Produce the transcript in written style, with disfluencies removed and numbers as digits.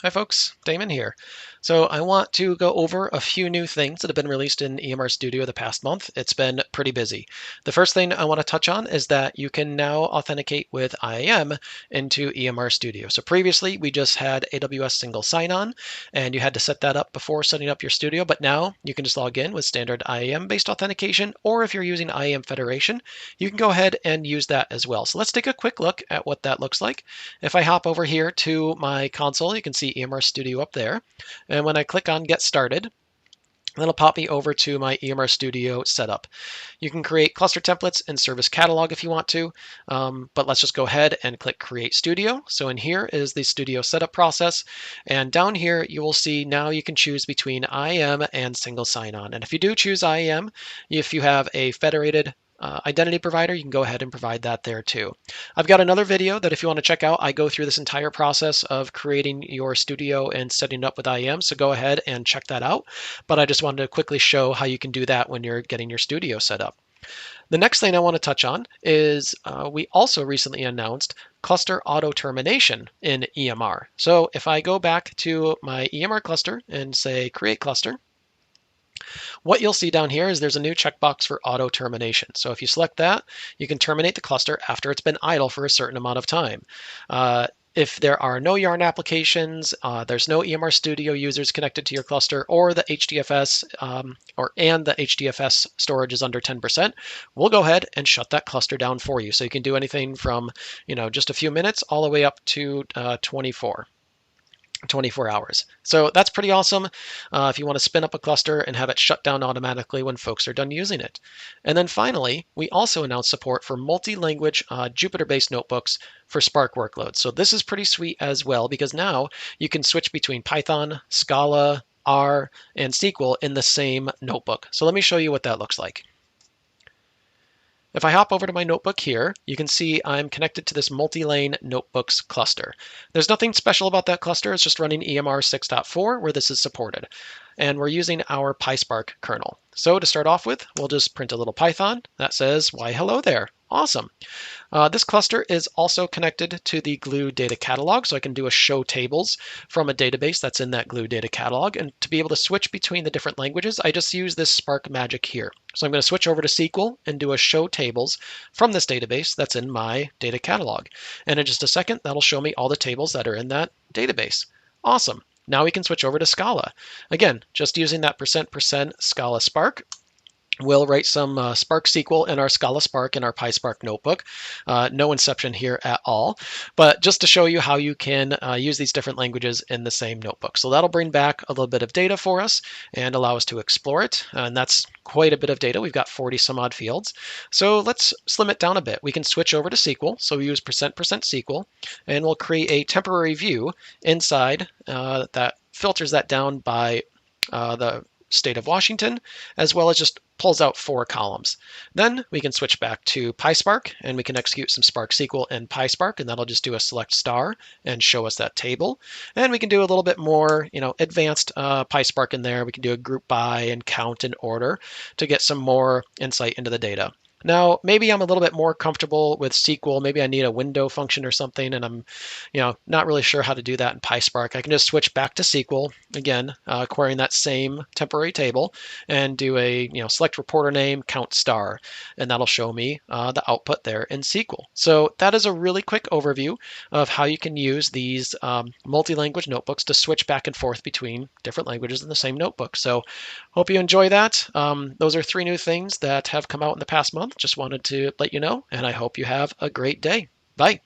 Hi folks, Damon here. So I want to go over a few new things that have been released in EMR Studio the past month. It's been pretty busy. The first thing I want to touch on is that you can now authenticate with IAM into EMR Studio. So previously we just had AWS single sign-on and you had to set that up before setting up your studio, but now you can just log in with standard IAM based authentication, or if you're using IAM Federation, you can go ahead and use that as well. So let's take a quick look at what that looks like. If I hop over here to my console, you can see EMR Studio up there. And when I click on Get Started, that'll pop me over to my EMR Studio setup. You can create cluster templates in Service Catalog if you want to, but let's just go ahead and click Create Studio. So in here is the Studio setup process, and down here you will see now you can choose between IAM and single sign-on. And if you do choose IAM, if you have a federated identity provider, you can go ahead and provide that there too. I've got another video that if you want to check out, I go through this entire process of creating your studio and setting it up with IAM, so go ahead and check that out. But I just wanted to quickly show how you can do that when you're getting your studio set up. The next thing I want to touch on is we also recently announced cluster auto-termination in EMR. So if I go back to my EMR cluster and say Create Cluster, what you'll see down here is there's a new checkbox for auto termination. So if you select that, you can terminate the cluster after it's been idle for a certain amount of time. If there are no Yarn applications, there's no EMR Studio users connected to your cluster, or the HDFS and the HDFS storage is under 10%, we'll go ahead and shut that cluster down for you. So you can do anything from just a few minutes all the way up to 24 hours. So that's pretty awesome if you want to spin up a cluster and have it shut down automatically when folks are done using it. And then finally, we also announced support for multi-language Jupyter-based notebooks for Spark workloads. So this is pretty sweet as well, because now you can switch between Python, Scala, R, and SQL in the same notebook. So let me show you what that looks like. If I hop over to my notebook here, you can see I'm connected to this multi-lane notebooks cluster. There's nothing special about that cluster. It's just running EMR 6.4 where this is supported. And we're using our PySpark kernel. So to start off with, we'll just print a little Python that says, why hello there. Awesome. This cluster is also connected to the Glue data catalog, so I can do a show tables from a database that's in that Glue data catalog. And to be able to switch between the different languages, I just use this Spark magic here. So I'm going to switch over to SQL and do a show tables from this database that's in my data catalog. And in just a second, that'll show me all the tables that are in that database. Awesome. Now we can switch over to Scala. Again, just using that %% Scala Spark. We'll write some Spark SQL in our Scala Spark in our PySpark notebook. No inception here at all, but just to show you how you can use these different languages in the same notebook. So that'll bring back a little bit of data for us and allow us to explore it. And that's quite a bit of data. We've got 40 some odd fields. So let's slim it down a bit. We can switch over to SQL. So we use %% SQL, and we'll create a temporary view inside that filters that down by the state of Washington, as well as just pulls out 4 columns. Then we can switch back to PySpark and we can execute some Spark SQL in PySpark, and that'll just do a select star and show us that table. And we can do a little bit more, advanced PySpark in there. We can do a group by and count and order to get some more insight into the data. Now, maybe I'm a little bit more comfortable with SQL. Maybe I need a window function or something, and I'm, not really sure how to do that in PySpark. I can just switch back to SQL, again, querying that same temporary table, and do a, select reporter name, count star, and that'll show me the output there in SQL. So that is a really quick overview of how you can use these multi-language notebooks to switch back and forth between different languages in the same notebook. So hope you enjoy that. Those are 3 new things that have come out in the past month. Just wanted to let you know, and I hope you have a great day. Bye.